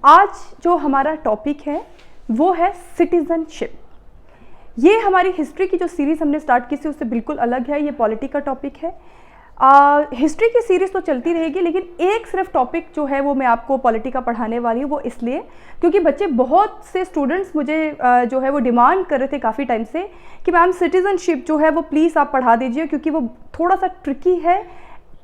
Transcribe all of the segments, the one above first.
आज जो हमारा टॉपिक है वो है सिटीजनशिप। ये हमारी हिस्ट्री की जो सीरीज़ हमने स्टार्ट की थी उससे बिल्कुल अलग है, ये पॉलिटी का टॉपिक है। हिस्ट्री की सीरीज़ तो चलती रहेगी, लेकिन एक सिर्फ टॉपिक जो है वो मैं आपको पॉलिटी का पढ़ाने वाली हूँ। वो इसलिए क्योंकि बच्चे, बहुत से स्टूडेंट्स मुझे जो है वो डिमांड कर रहे थे काफ़ी टाइम से कि मैम सिटीजनशिप जो है वो प्लीज़ आप पढ़ा दीजिए, क्योंकि वो थोड़ा सा ट्रिकी है।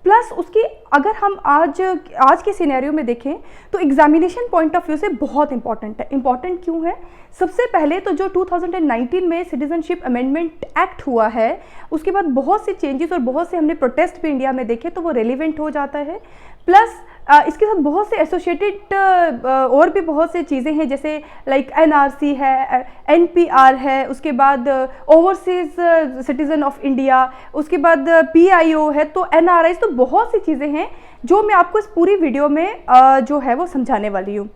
प्लस उसकी अगर हम आज के सिनेरियो में देखें तो एग्जामिनेशन पॉइंट ऑफ व्यू से बहुत इंपॉर्टेंट है। इंपॉर्टेंट क्यों है? सबसे पहले तो जो 2019 में सिटीजनशिप अमेंडमेंट एक्ट हुआ है, उसके बाद बहुत से चेंजेस और बहुत से हमने प्रोटेस्ट भी इंडिया में देखे, तो वो रेलिवेंट हो जाता है। प्लस इसके साथ बहुत से एसोसिएटेड और भी बहुत से चीज़ें हैं, जैसे लाइक एनआरसी है, एनपीआर है, उसके बाद ओवरसीज सिटीज़न ऑफ इंडिया, उसके बाद पीआईओ है, तो एनआरआई, तो बहुत सी चीज़ें हैं जो मैं आपको इस पूरी वीडियो में जो है वो समझाने वाली हूँ।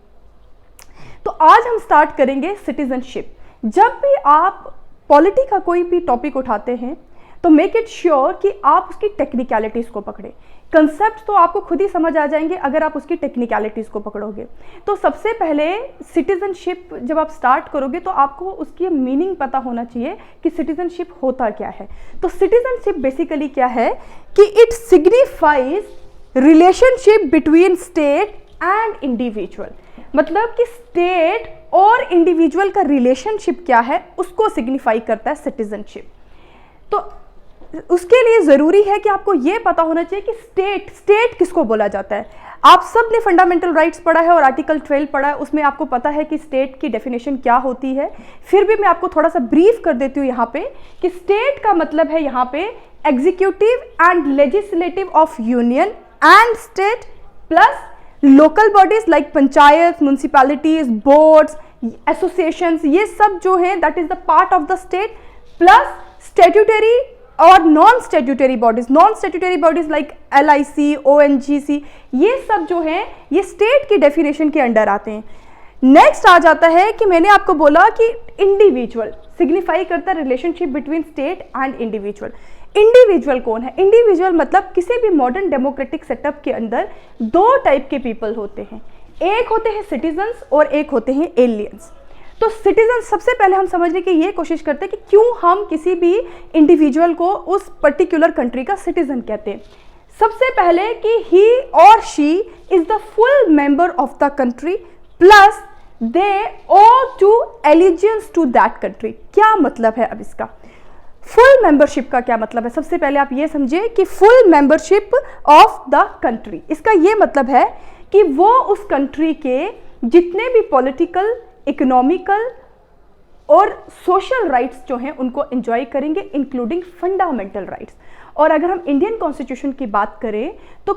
तो आज हम स्टार्ट करेंगे सिटीजनशिप। जब भी आप पॉलिटी का कोई भी टॉपिक उठाते हैं तो मेक इट श्योर कि आप उसकी टेक्निकलिटीज़ को पकड़ें। कंसेप्ट तो आपको खुद ही समझ आ जाएंगे अगर आप उसकी टेक्निकलिटीज़ को पकड़ोगे। तो सबसे पहले सिटीजनशिप जब आप स्टार्ट करोगे तो आपको उसकी मीनिंग पता होना चाहिए कि सिटीजनशिप होता क्या है। तो सिटीजनशिप बेसिकली क्या है कि it signifies relationship between state and individual. मतलब कि स्टेट और इंडिविजुअल का रिलेशनशिप क्या है उसको सिग्निफाई करता है सिटीजनशिप। तो उसके लिए ज़रूरी है कि आपको ये पता होना चाहिए कि स्टेट किसको बोला जाता है। आप सब ने फंडामेंटल राइट्स पढ़ा है और आर्टिकल 12 पढ़ा है, उसमें आपको पता है कि स्टेट की डेफिनेशन क्या होती है। फिर भी मैं आपको थोड़ा सा ब्रीफ कर देती हूँ यहाँ पे कि स्टेट का मतलब है यहाँ पे executive and legislative of union and state, plus local bodies like panchayat, municipalities, boards, associations, ये सब जो है that is the part of the state, plus statutory और non statutory bodies like LIC, ONGC, ये सब जो हैं ये स्टेट की डेफिनेशन के अंडर आते हैं। नेक्स्ट आ जाता है कि मैंने आपको बोला कि इंडिविजुअल सिग्निफाई करता है relationship between state and individual. Individual कौन है? इंडिविजुअल मतलब किसी भी मॉडर्न डेमोक्रेटिक सेटअप के अंदर दो टाइप के पीपल होते हैं, एक होते हैं सिटीजन्स और एक होते हैं एलियंस। तो सिटीजन सबसे पहले हम समझने की ये कोशिश करते हैं कि क्यों हम किसी भी इंडिविजुअल को उस पर्टिकुलर कंट्री का सिटीजन कहते हैं। सबसे पहले कि ही और she is the full member of the country, plus they owe to allegiance to that country. क्या मतलब है अब इसका? फुल मेंबरशिप का क्या मतलब है? सबसे पहले आप ये समझिए कि full membership of the country, इसका ये मतलब है कि वो उस कंट्री के जितने भी पॉलिटिकल, इकोनॉमिकल और सोशल राइट्स जो हैं उनको एंजॉय करेंगे, इंक्लूडिंग फंडामेंटल राइट्स। और अगर हम इंडियन कॉन्स्टिट्यूशन की बात करें तो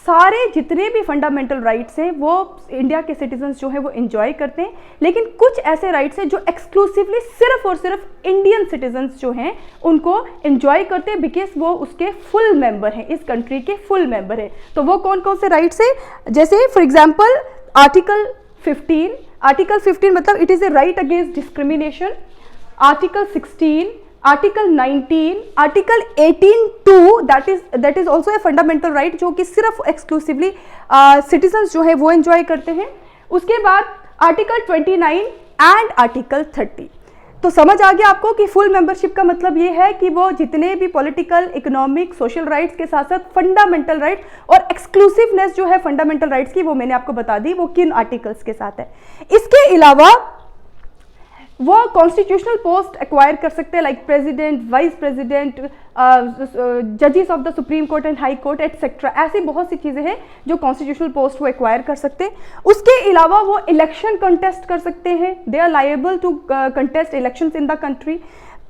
सारे जितने भी फंडामेंटल राइट्स हैं वो इंडिया के सिटीजन्स जो हैं वो एंजॉय करते हैं, लेकिन कुछ ऐसे राइट्स हैं जो एक्सक्लूसिवली सिर्फ और सिर्फ इंडियन सिटीजन्स जो हैं उनको एंजॉय करते हैं, बिकॉज वो उसके फुल मेंबर हैं, इस कंट्री के फुल मेंबर हैं। तो वो कौन कौन से राइट्स हैं? जैसे फॉर एग्जाम्पल आर्टिकल 15 मतलब it is a right against discrimination, article 16, article 19, article 18(2) that is also a fundamental right जो कि सिर्फ एक्सक्लूसिवली सिटीजन्स जो है वो एंजॉय करते हैं। उसके बाद आर्टिकल 29 एंड आर्टिकल 30। तो समझ आ गया आपको कि फुल मेंबरशिप का मतलब ये है कि वो जितने भी पॉलिटिकल, इकोनॉमिक, सोशल राइट्स के साथ साथ फंडामेंटल राइट्स और एक्सक्लूसिवनेस जो है फंडामेंटल राइट्स की वो मैंने आपको बता दी वो किन आर्टिकल्स के साथ है। इसके अलावा वो कॉन्स्टिट्यूशनल पोस्ट एक्वायर कर सकते हैं लाइक प्रेसिडेंट, वाइस प्रेसिडेंट, जजेस of the supreme court and high court etcetera. ऐसी बहुत सी चीज़ें हैं जो कॉन्स्टिट्यूशनल पोस्ट वो एक्वायर कर सकते हैं। उसके अलावा वो इलेक्शन कंटेस्ट कर सकते हैं, they are liable to contest elections in the country,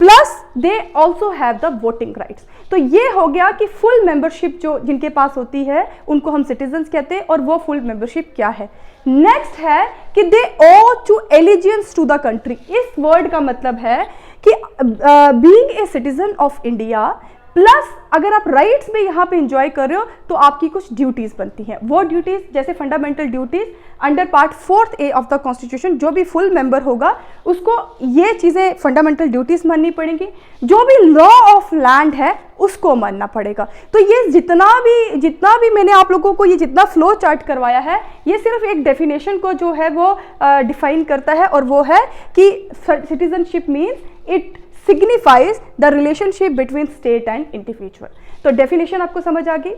plus they also have the voting rights. तो ये हो गया कि फुल मेंबरशिप जो जिनके पास होती है उनको हम सिटीजन्स कहते हैं, और वो फुल मेंबरशिप क्या है। नेक्स्ट है कि they owe to allegiance to the country. इस वर्ड का मतलब है कि being a citizen of India, plus अगर आप राइट्स भी यहाँ पे इंजॉय कर रहे हो तो आपकी कुछ ड्यूटीज बनती हैं। वो ड्यूटीज जैसे fundamental duties under part 4A of the constitution, जो भी फुल मेंबर होगा उसको ये चीज़ें फंडामेंटल ड्यूटीज माननी पड़ेंगी। जो भी लॉ ऑफ लैंड है उसको मानना पड़ेगा। तो ये जितना भी मैंने आप लोगों को ये जितना फ्लो चार्ट करवाया है, ये सिर्फ एक डेफिनेशन को जो है वो डिफाइन करता है, और वो है कि citizenship means it signifies the relationship between state and individual. तो डेफिनेशन आपको समझ आ गई।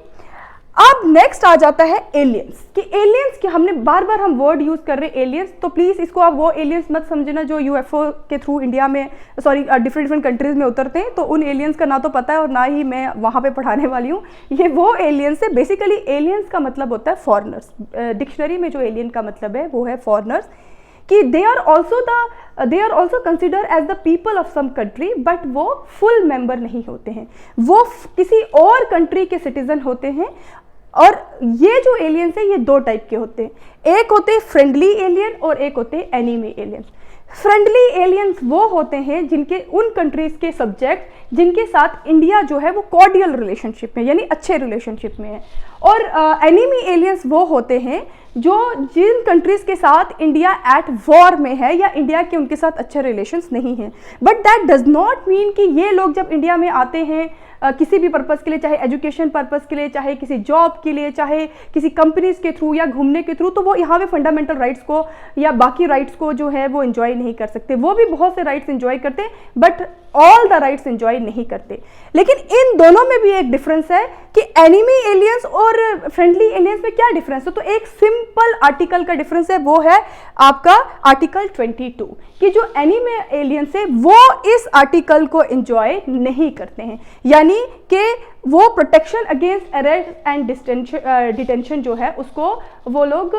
अब नेक्स्ट आ जाता है एलियंस, कि एलियंस के हमने बार बार हम वर्ड यूज कर रहे हैं एलियंस, तो प्लीज इसको आप वो एलियंस मत समझना जो यूएफओ के थ्रू इंडिया में डिफरेंट कंट्रीज में उतरते हैं। तो उन एलियंस का ना तो पता है और ना ही मैं वहां पे पढ़ाने वाली हूँ। ये वो एलियंस है, बेसिकली एलियंस का मतलब होता है फॉरेनर्स। डिक्शनरी में जो एलियन का मतलब है वो है फॉरेनर्स, कि they are also consider as the people of some country, but वो फुल मेंबर नहीं होते हैं, वो किसी और कंट्री के सिटीजन होते हैं। और ये जो एलियंस है ये दो टाइप के होते हैं, एक होते हैं फ्रेंडली एलियन और एक होते हैं एनिमी एलियंस। फ्रेंडली एलियंस वो होते हैं जिनके उन कंट्रीज के सब्जेक्ट जिनके साथ इंडिया जो है वो कॉर्डियल रिलेशनशिप में यानी अच्छे रिलेशनशिप में है, और एनिमी एलियंस वो होते हैं जो जिन कंट्रीज के साथ इंडिया एट वॉर में है या इंडिया के उनके साथ अच्छे रिलेशंस नहीं हैं। But that does not mean कि ये लोग जब इंडिया में आते हैं किसी भी पर्पस के लिए, चाहे एजुकेशन पर्पस के लिए, चाहे किसी जॉब के लिए, चाहे किसी कंपनीज के थ्रू या घूमने के थ्रू, तो वो यहाँ पे फंडामेंटल राइट्स को या बाकी राइट्स को जो है वो एंजॉय नहीं कर सकते। वो भी बहुत से राइट्स एंजॉय करते हैं but all the rights enjoy नहीं करते। लेकिन इन दोनों में भी एक डिफरेंस है कि एनिमी एलियंस और फ्रेंडली एलियंस में क्या डिफरेंस है। तो एक सिंपल आर्टिकल का डिफरेंस है, वो है आपका आर्टिकल 22, कि जो एनिमी एलियंस है वो इस आर्टिकल को एंजॉय नहीं करते हैं, यानी कि वो protection against arrest and detention जो है उसको वो लोग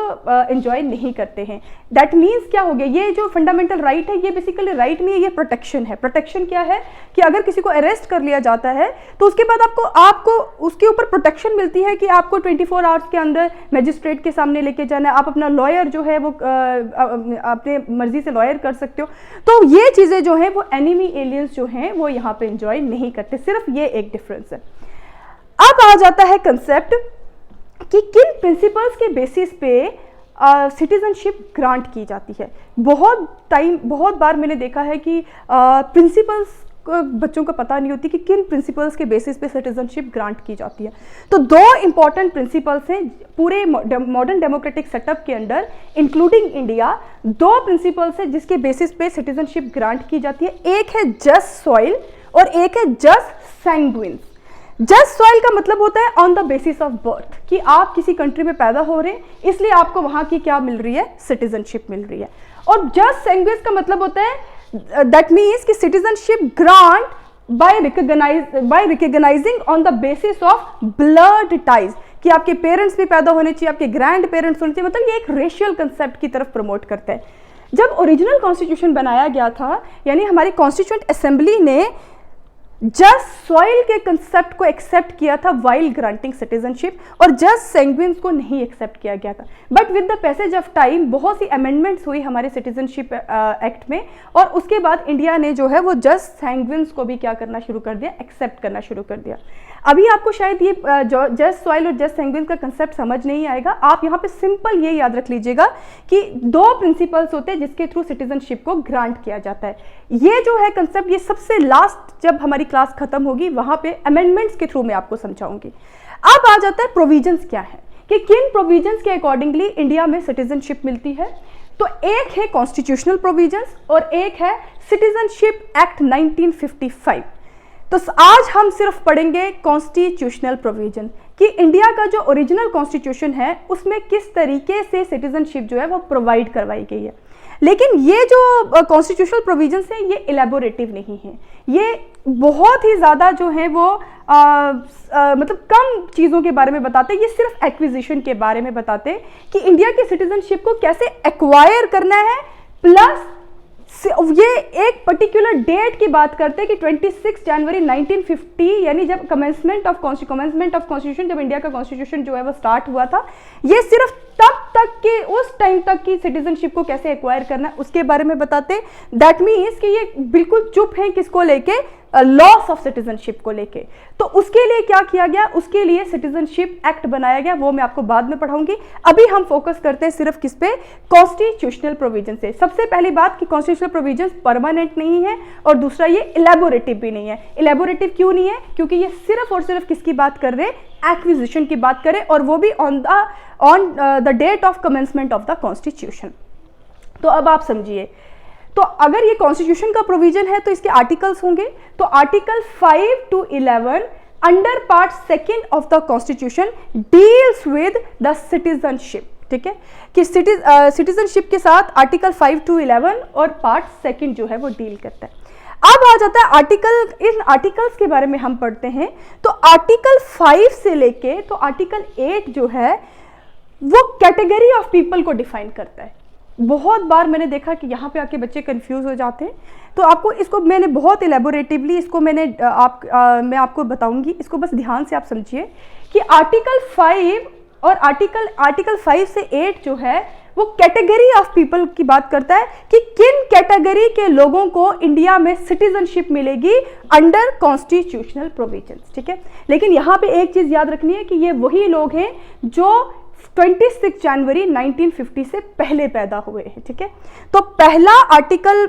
एंजॉय नहीं करते हैं। दैट मीन्स क्या हो गया, ये जो फंडामेंटल राइट है ये बेसिकली राइट नहीं है, ये प्रोटेक्शन है। प्रोटेक्शन क्या है कि अगर किसी को अरेस्ट कर लिया जाता है तो उसके बाद आपको उसके ऊपर प्रोटेक्शन मिलती है कि आपको 24 आवर्स के अंदर मजिस्ट्रेट के सामने लेके जाना है, आप अपना लॉयर जो है वो अपने मर्जी से लॉयर कर सकते हो। तो ये चीज़ें जो हैं वो एनिमी एलियंस जो हैं वो यहाँ पे एंजॉय नहीं करते, सिर्फ ये एक डिफरेंस है। अब आ जाता है कंसेप्ट कि किन प्रिंसिपल्स के बेसिस पे सिटीजनशिप ग्रांट की जाती है। बहुत बार मैंने देखा है कि प्रिंसिपल्स बच्चों को पता नहीं होती कि किन प्रिंसिपल्स के बेसिस पे सिटीजनशिप ग्रांट की जाती है। तो दो इंपॉर्टेंट प्रिंसिपल्स हैं पूरे मॉडर्न डेमोक्रेटिक सेटअप के अंदर, इंक्लूडिंग इंडिया। दो प्रिंसिपल्स हैं जिसके बेसिस पे सिटीजनशिप ग्रांट की जाती है। एक है जस्ट सॉइल और एक है जस्ट सैंग्विन्स। जस्ट सॉइल का मतलब होता है on the basis of birth, कि आप किसी कंट्री में पैदा हो रहे हैं इसलिए आपको वहां की क्या मिल रही है, सिटीजनशिप मिल रही है। और जस्ट सैंग्विन्स का मतलब होता है दैट मीन्स कि citizenship grant by recognizing on the basis of blood ties, कि आपके पेरेंट्स भी पैदा होने चाहिए, आपके ग्रैंड पेरेंट्स होने चाहिए। मतलब ये एक रेशियल कंसेप्ट की तरफ प्रमोट करता है। जब ओरिजिनल कॉन्स्टिट्यूशन बनाया गया था, यानी हमारी कॉन्स्टिट्यूएंट असेंबली ने जस्ट सॉइल के कंसेप्ट को एक्सेप्ट किया था वाइल ग्रांटिंग सिटीजनशिप, और जस्ट सैंग्विन्स को नहीं एक्सेप्ट किया गया था। But with the passage of time बहुत सी अमेंडमेंट्स हुई हमारे सिटीजनशिप एक्ट में, और उसके बाद इंडिया ने जो है वो जस्ट सैंग्विन्स को भी क्या करना शुरू कर दिया, एक्सेप्ट करना शुरू कर दिया। अभी आपको शायद ये जस्ट सॉइल और जस्ट सैंग्विन्स का कंसेप्ट समझ नहीं आएगा। आप यहाँ पे सिंपल ये याद रख लीजिएगा कि दो प्रिंसिपल्स होते हैं जिसके थ्रू सिटीजनशिप को ग्रांट किया जाता है। ये जो है कंसेप्ट, ये सबसे लास्ट जब हमारी क्लास खत्म होगी वहां पे अमेंडमेंट्स के थ्रू मैं आपको समझाऊंगी। अब आ जाता है प्रोविजंस क्या है, कि किन प्रोविजंस के अकॉर्डिंगली इंडिया में सिटीजनशिप मिलती है। तो एक है कॉन्स्टिट्यूशनल प्रोविजंस और एक है सिटीजनशिप एक्ट 1955। तो आज हम सिर्फ पढ़ेंगे कॉन्स्टिट्यूशनल प्रोविजन, कि इंडिया का जो ओरिजिनल कॉन्स्टिट्यूशन है उसमें किस तरीके से सिटीजनशिप जो है वो प्रोवाइड करवाई गई है। लेकिन ये जो कॉन्स्टिट्यूशनल प्रोविजंस हैं ये इलेबोरेटिव नहीं है, ये बहुत ही ज़्यादा जो है वो मतलब कम चीज़ों के बारे में बताते हैं। ये सिर्फ एक्विजिशन के बारे में बताते हैं कि इंडिया की सिटीजनशिप को कैसे एक्वायर करना है, प्लस ये एक पर्टिकुलर डेट की बात करते हैं कि 26 जनवरी 1950, यानी जब कमेंसमेंट ऑफ कॉन्स्टिट्यूशन, जब इंडिया का कॉन्स्टिट्यूशन जो है वो स्टार्ट हुआ था, ये सिर्फ तब तक के उस टाइम तक की सिटीजनशिप को कैसे एक्वायर करना है उसके बारे में बताते। दैट मीन्स कि ये बिल्कुल चुप हैं किसको लेके, लॉस ऑफ सिटीजनशिप को लेके। तो उसके लिए क्या किया गया, उसके लिए सिटीजनशिप एक्ट बनाया गया, वो मैं आपको बाद में पढ़ाऊंगी। अभी हम फोकस करते हैं सिर्फ किस पे, कॉन्स्टिट्यूशनल प्रोविजन से। सबसे पहली बात कि कॉन्स्टिट्यूशनल प्रोविजन परमानेंट नहीं है, और दूसरा ये इलेबोरेटिव भी नहीं है। इलेबोरेटिव क्यों नहीं है, क्योंकि ये सिर्फ और सिर्फ किसकी बात कर रहे हैं, एक्विजिशन की बात करें, और वो भी on the date of commencement of the constitution. तो अब आप समझिए, तो अगर ये कॉन्स्टिट्यूशन का प्रोविजन है तो इसके आर्टिकल्स होंगे। तो article 5 to 11 under part 2 of the constitution deals with the citizenship. ठीक है, कि सिटीजनशिप के साथ आर्टिकल 5 to 11 और पार्ट 2 जो है वो डील करता है। अब आ जाता है आर्टिकल, इन आर्टिकल्स के बारे में हम पढ़ते हैं। तो आर्टिकल 5 से लेके तो आर्टिकल 8 जो है वो कैटेगरी ऑफ पीपल को डिफाइन करता है। बहुत बार मैंने देखा कि यहाँ पे आके बच्चे कंफ्यूज हो जाते हैं, तो आपको इसको मैंने बहुत इलेबोरेटिवली इसको मैं आपको बताऊंगी। इसको बस ध्यान से आप समझिए कि आर्टिकल 5 और आर्टिकल 5 से 8 जो है वो कैटेगरी ऑफ पीपल की बात करता है कि किन कैटेगरी के लोगों को इंडिया में सिटीजनशिप मिलेगी अंडर कॉन्स्टिट्यूशनल प्रोविजंस। ठीक है, लेकिन यहाँ पे एक चीज याद रखनी है कि ये वही लोग हैं जो 26 जनवरी 1950 से पहले पैदा हुए हैं। ठीक है, तो पहला आर्टिकल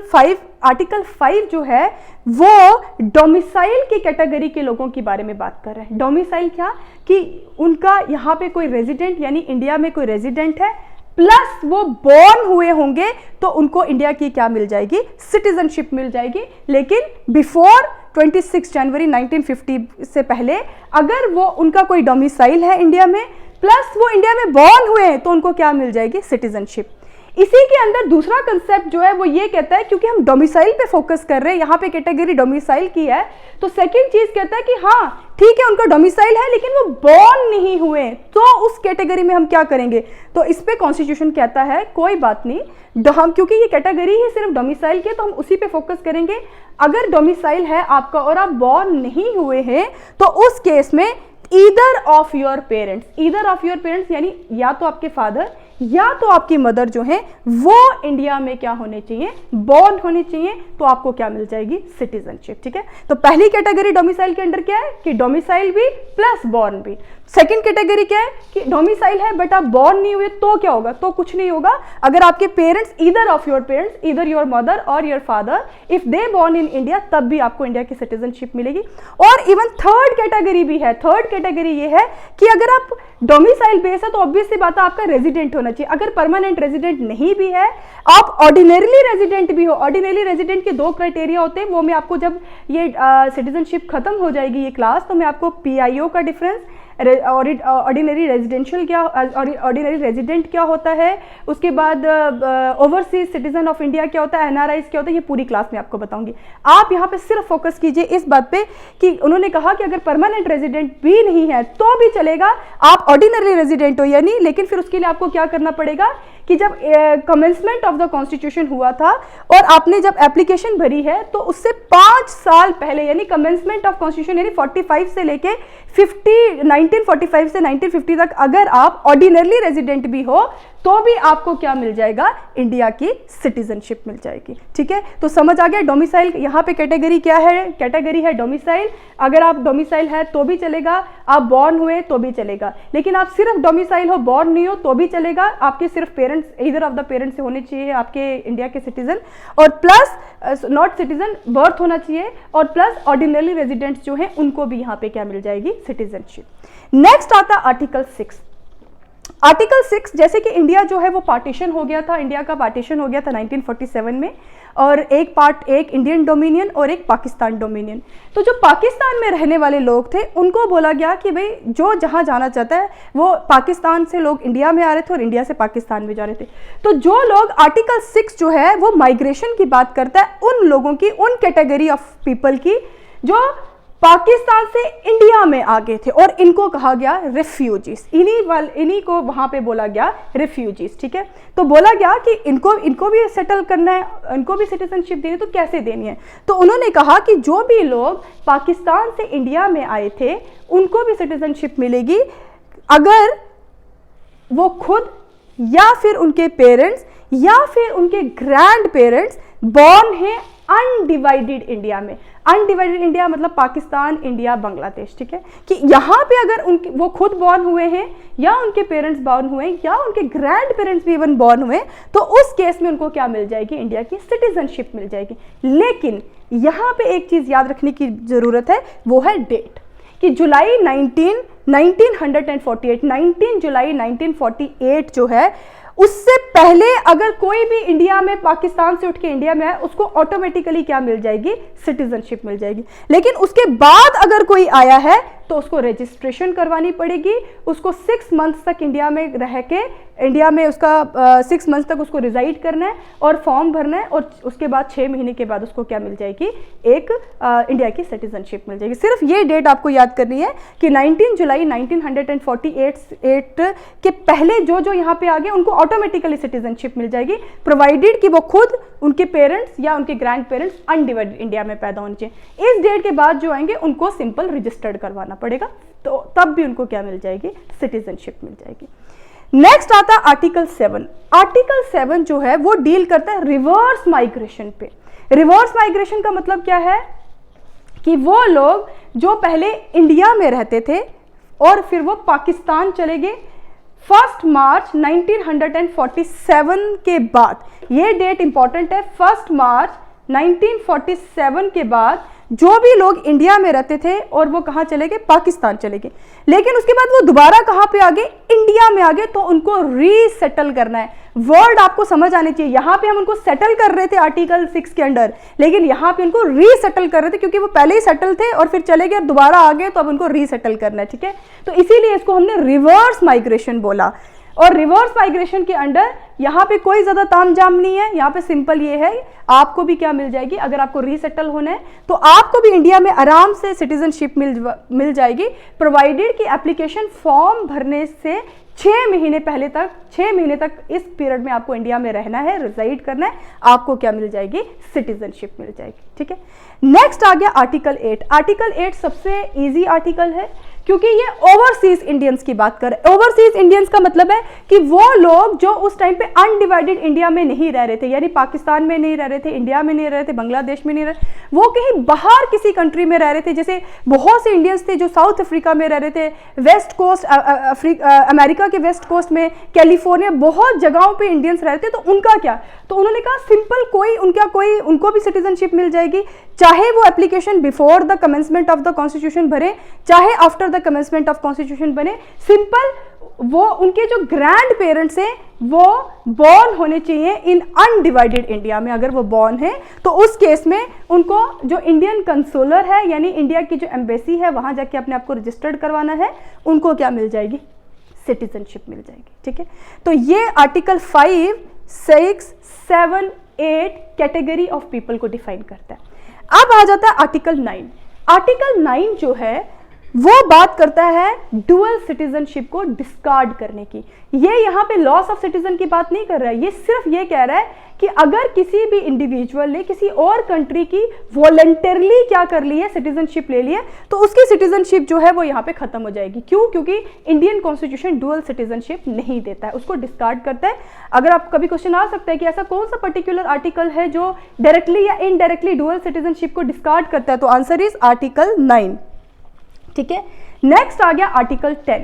5 जो है वो डोमिसाइल की कैटेगरी के लोगों के बारे में बात कर रहा है। डोमिसाइल क्या, कि उनका यहाँ पे कोई रेजिडेंट यानी इंडिया में कोई रेजिडेंट है, प्लस वो बोर्न हुए होंगे, तो उनको इंडिया की क्या मिल जाएगी, सिटीजनशिप मिल जाएगी। लेकिन बिफोर 26 जनवरी 1950 से पहले अगर वो उनका कोई डोमिसाइल है इंडिया में, प्लस वो इंडिया में बॉर्न हुए हैं, तो उनको क्या मिल जाएगी, सिटीजनशिप। इसी के अंदर दूसरा कंसेप्ट जो है वो ये कहता है, क्योंकि हम डोमिसाइल पे फोकस कर रहे हैं, यहाँ पे कैटेगरी डोमिसाइल की है, तो सेकंड चीज कहता है कि हाँ ठीक है उनका डोमिसाइल है लेकिन वो बॉर्न नहीं हुए, तो उस कैटेगरी में हम क्या करेंगे। तो इस पे कॉन्स्टिट्यूशन कहता है कोई बात नहीं, हम क्योंकि ये कैटेगरी ही सिर्फ डोमिसाइल की है तो हम उसी पे फोकस करेंगे। अगर डोमिसाइल है आपका और आप बॉर्न नहीं हुए हैं, तो उस केस में ईदर ऑफ योर पेरेंट्स यानी या तो आपके फादर या तो आपकी मदर जो है वो इंडिया में क्या होने चाहिए, बॉर्न होने चाहिए, तो आपको क्या मिल जाएगी, सिटीजनशिप। ठीक है, तो पहली कैटेगरी डोमिसाइल के अंडर क्या है कि डोमिसाइल भी प्लस बॉर्न भी। सेकंड कैटेगरी क्या है कि डोमिसाइल है बट आप बॉर्न नहीं हुए, तो क्या होगा, तो कुछ नहीं होगा। अगर आपके parents either of your parents, either your mother और your father, if they born in India, तब भी आपको इंडिया की सिटीजनशिप मिलेगी। और इवन थर्ड कैटेगरी भी है। थर्ड कैटेगरी ये है कि अगर आप डोमिसाइल बेस है तो ऑब्वियसली बात है आपका रेजिडेंट होना चाहिए। अगर परमानेंट रेजिडेंट नहीं भी है, आप ऑर्डिनरीली रेजिडेंट भी हो। ऑर्डिनरी रेजिडेंट के 2 क्राइटेरिया होते हैं, वो मैं आपको जब ये सिटीजनशिप खत्म हो जाएगी ये क्लास, तो मैं आपको PIO का डिफरेंस, ऑर्डिनरी रेजिडेंशियल क्या, ऑर्डिनरी रेजिडेंट क्या होता है, उसके बाद ओवरसीज सिटीजन ऑफ इंडिया क्या होता है, NRIs क्या होता है, ये पूरी क्लास में आपको बताऊंगी। आप यहाँ पे सिर्फ फोकस कीजिए इस बात पे कि उन्होंने कहा कि अगर परमानेंट रेजिडेंट भी नहीं है तो भी चलेगा, आप ऑर्डिनरी रेजिडेंट हो यानी, लेकिन फिर उसके लिए आपको क्या करना पड़ेगा कि जब कमेंसमेंट ऑफ द कॉन्स्टिट्यूशन हुआ था और आपने जब एप्लीकेशन भरी है, तो उससे 5 साल पहले यानी कमेंसमेंट ऑफ कॉन्स्टिट्यूशन यानी 45 से लेके 1945 से 1950 तक अगर आप ऑर्डिनरली रेजिडेंट भी हो, तो भी आपको क्या मिल जाएगा, इंडिया की सिटीजनशिप मिल जाएगी। ठीक है, तो समझ आ गया। डोमिसाइल यहाँ पे कैटेगरी क्या है, कैटेगरी है डोमिसाइल। अगर आप डोमिसाइल है तो भी चलेगा, आप बॉर्न हुए तो भी चलेगा, लेकिन आप सिर्फ डोमिसाइल हो, बॉर्न नहीं हो तो भी चलेगा। आपके सिर्फ parents, either of the parents से होने चाहिए आपके इंडिया के सिटीजन, और प्लस नॉट सिटीजन, बर्थ होना चाहिए, और प्लस ऑर्डिनरी रेजिडेंट्स जो हैं उनको भी यहाँ पे क्या मिल जाएगी, सिटीजनशिप। नेक्स्ट आता आर्टिकल 6। आर्टिकल 6, जैसे कि इंडिया जो है वो पार्टीशन हो गया था, इंडिया का पार्टीशन हो गया था 1947 में, और एक पार्ट, एक इंडियन डोमिनियन और एक पाकिस्तान डोमिनियन। तो जो पाकिस्तान में रहने वाले लोग थे उनको बोला गया कि भाई जो जहां जाना चाहता है, वो पाकिस्तान से लोग इंडिया में आ रहे थे और इंडिया से पाकिस्तान में जा रहे थे। तो जो लोग, आर्टिकल 6 जो है वो माइग्रेशन की बात करता है, उन लोगों की, उन कैटेगरी ऑफ पीपल की जो पाकिस्तान से इंडिया में आ गए थे, और इनको कहा गया रेफ्यूजीज। इन्हीं को वहां पे बोला गया रेफ्यूजीज। ठीक है, तो बोला गया कि इनको भी सेटल करना है, इनको भी सिटीजनशिप देनी है, तो कैसे देनी है। तो उन्होंने कहा कि जो भी लोग पाकिस्तान से इंडिया में आए थे उनको भी सिटीजनशिप मिलेगी अगर वो खुद या फिर उनके पेरेंट्स या फिर उनके ग्रैंड पेरेंट्स बॉर्न हैं अनडिवाइडेड इंडिया में। अनडिवाइडेड इंडिया मतलब पाकिस्तान, इंडिया, बांग्लादेश, ठीक है, कि यहाँ पे अगर उनके वो खुद बॉर्न हुए हैं या उनके पेरेंट्स बॉर्न हुए या उनके ग्रैंड पेरेंट्स भी इवन बॉर्न हुए, तो उस केस में उनको क्या मिल जाएगी, इंडिया की सिटीजनशिप मिल जाएगी। लेकिन यहाँ पे एक चीज याद रखने की जरूरत है, वो है डेट, कि जुलाई 1948 जुलाई 1948 जो है, उससे पहले अगर कोई भी इंडिया में पाकिस्तान से उठ के इंडिया में आए, उसको ऑटोमेटिकली क्या मिल जाएगी, सिटीजनशिप मिल जाएगी। लेकिन उसके बाद अगर कोई आया है तो उसको रजिस्ट्रेशन करवानी पड़ेगी, उसको 6 मंथ्स तक इंडिया में रह के, इंडिया में उसका 6 मंथ्स तक उसको रिजाइड करना है और फॉर्म भरना है, और उसके बाद 6 महीने के बाद उसको क्या मिल जाएगी, एक इंडिया की सिटीजनशिप मिल जाएगी। सिर्फ ये डेट आपको याद करनी है कि 19 जुलाई 1948 के पहले जो जो यहाँ पे आ गए उनको ऑटोमेटिकली सिटीजनशिप मिल जाएगी, प्रोवाइडेड कि वो खुद, उनके पेरेंट्स या उनके ग्रैंड पेरेंट्स अनडिवाइडेड इंडिया में पैदा होने चाहिए। इस डेट के बाद जो आएंगे उनको सिंपल रजिस्टर्ड करवाना पड़ेगा, तो तब भी उनको क्या मिल जाएगी, सिटीजनशिप मिल जाएगी। नेक्स्ट आता है आर्टिकल 7। आर्टिकल 7 जो है वो डील करता है रिवर्स माइग्रेशन पे। रिवर्स माइग्रेशन का मतलब क्या है कि वो लोग जो पहले इंडिया में रहते थे और फिर वो पाकिस्तान चले गए 1 मार्च 1947 के बाद, ये डेट इंपॉर्टेंट है, 1 मार्च 1947 के बाद जो भी लोग इंडिया में रहते थे और वो कहाँ चले गए, पाकिस्तान चले गए, लेकिन उसके बाद वो दोबारा कहाँ पे आ गए, इंडिया में आ गए, तो उनको रीसेटल करना है। वर्ड आपको समझ आने चाहिए, यहाँ पे हम उनको सेटल कर रहे थे आर्टिकल 6 के अंडर, लेकिन यहाँ पे उनको रीसेटल कर रहे थे क्योंकि वो पहले ही सेटल थे और फिर चले गए, दोबारा आ गए, तो अब उनको रीसेटल करना है, ठीक है। तो इसीलिए इसको हमने रिवर्स माइग्रेशन बोला। और रिवर्स माइग्रेशन के अंडर यहाँ पे कोई ज्यादा तामझाम नहीं है, यहाँ पे सिंपल ये है, आपको भी क्या मिल जाएगी, अगर आपको रीसेटल होना है तो आपको भी इंडिया में आराम से सिटीजनशिप मिल जाएगी, प्रोवाइडेड कि एप्लीकेशन फॉर्म भरने से 6 महीने पहले तक, 6 महीने तक इस पीरियड में आपको इंडिया में रहना है, रिजाइड करना है, आपको क्या मिल जाएगी, सिटीजनशिप मिल जाएगी, ठीक है। नेक्स्ट आ गया आर्टिकल 8। आर्टिकल 8 सबसे इजी आर्टिकल है क्योंकि ये ओवरसीज इंडियंस की बात कर रहे हैं। ओवरसीज इंडियंस का मतलब है कि वो लोग जो उस टाइम पे अनडिवाइडेड इंडिया में नहीं रह रहे थे, यानी पाकिस्तान में नहीं रह रहे थे, इंडिया में नहीं रह रहे थे, बांग्लादेश में नहीं रह रहे, वो कहीं बाहर किसी कंट्री में रह रहे थे। जैसे बहुत से इंडियंस थे जो साउथ अफ्रीका में रह रहे थे, वेस्ट कोस्ट अमेरिका के वेस्ट कोस्ट में, कैलिफोर्निया, बहुत जगहों पर इंडियंस रह रहे थे। तो उनका क्या, तो उन्होंने कहा सिंपल उनको भी सिटीजनशिप मिल जाएगी, चाहे वो application before the commencement of the constitution भरे, चाहे after the commencement of constitution बने। सिंपल वो उनके जो ग्रैंड पेरेंट्स हैं वो बॉर्न होने चाहिए इन अनडिवाइडेड इंडिया में। अगर वो बॉर्न है तो उस केस में उनको जो इंडियन कंसुलर है, यानी इंडिया की जो एम्बेसी है, वहां जाके अपने आप को रजिस्टर्ड करवाना है, उनको क्या मिल जाएगी, सिटीजनशिप मिल जाएगी, ठीक है। तो ये आर्टिकल 5, 6, 7, 8 कैटेगरी ऑफ पीपल को डिफाइन करता है। अब आ जाता है आर्टिकल 9। आर्टिकल 9 जो है वो बात करता है डुअल सिटीजनशिप को डिस्कार्ड करने की। ये यहाँ पे लॉस ऑफ सिटीजन की बात नहीं कर रहा है, ये सिर्फ ये कह रहा है कि अगर किसी भी इंडिविजुअल ने किसी और कंट्री की वॉलंटरली क्या कर ली है, सिटीजनशिप ले ली है, तो उसकी सिटीजनशिप जो है वो यहाँ पे खत्म हो जाएगी। क्यों? क्योंकि इंडियन कॉन्स्टिट्यूशन डुअल सिटीजनशिप नहीं देता है, उसको डिस्कार्ड करता है। अगर आप कभी क्वेश्चन आ सकता है कि ऐसा कौन सा पर्टिकुलर आर्टिकल है जो डायरेक्टली या इनडायरेक्टली डुअल सिटीजनशिप को डिस्कार्ड करता है, तो आंसर इज आर्टिकल 9, ठीक है। नेक्स्ट आ गया आर्टिकल 10।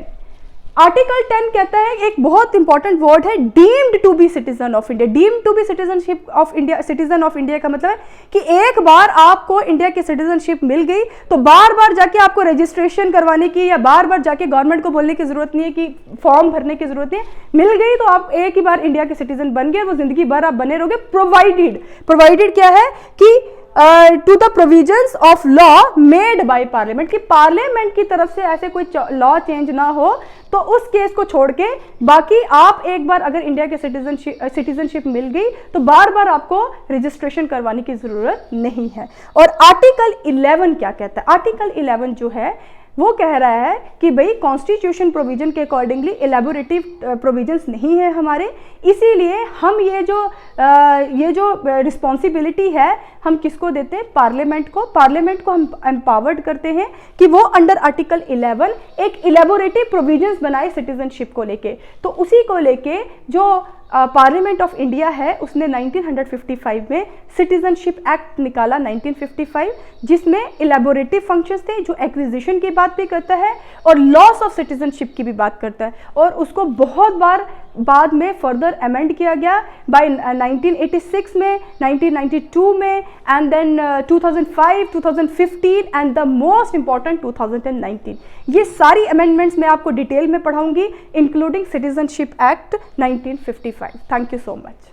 आर्टिकल 10 कहता है, एक बहुत इंपॉर्टेंट वर्ड है, deemed to be citizen of India. Deemed to be citizenship of India, citizen of India का मतलब है कि एक बार आपको इंडिया की सिटीजनशिप मिल गई तो बार बार जाके आपको रजिस्ट्रेशन करवाने की या बार बार जाके गवर्नमेंट को बोलने की जरूरत नहीं है, कि फॉर्म भरने की जरूरत नहीं है। मिल गई तो आप एक ही बार इंडिया के सिटीजन बन गए, वो जिंदगी भर आप बने रहोगे, प्रोवाइडेड क्या है कि to the provisions of law made by parliament, कि पार्लियामेंट की तरफ से ऐसे कोई लॉ चेंज ना हो, तो उस केस को छोड़ के बाकी आप एक बार अगर इंडिया के सिटीजनशिप मिल गई तो बार बार आपको रजिस्ट्रेशन करवाने की जरूरत नहीं है। और आर्टिकल 11 क्या कहता है? आर्टिकल 11 जो है वो कह रहा है कि भाई कॉन्स्टिट्यूशन प्रोविजन के अकॉर्डिंगली एलैबोरेटिव प्रोविजंस नहीं है हमारे, इसीलिए हम ये जो रिस्पॉन्सिबिलिटी है हम किसको देते हैं, पार्लियामेंट को। पार्लियामेंट को हम एम्पावर्ड करते हैं कि वो अंडर आर्टिकल 11 एक इलेबोरेटिव प्रोविजंस बनाए सिटीजनशिप को लेके। तो उसी को लेके जो पार्लियामेंट ऑफ इंडिया है उसने 1955 में सिटीजनशिप एक्ट निकाला 1955, जिसमें इलेबोरेटिव फंक्शंस थे, जो एक्विजिशन की बात भी करता है और लॉस ऑफ सिटीजनशिप की भी बात करता है। और उसको बहुत बार बाद में फर्दर अमेंड किया गया बाय 1986 में, 1992 में, and then 2005, 2015 and the most important 2019। ये सारी अमेंडमेंट्स मैं आपको डिटेल में पढ़ाऊंगी, including citizenship act 1955। Thank you so much.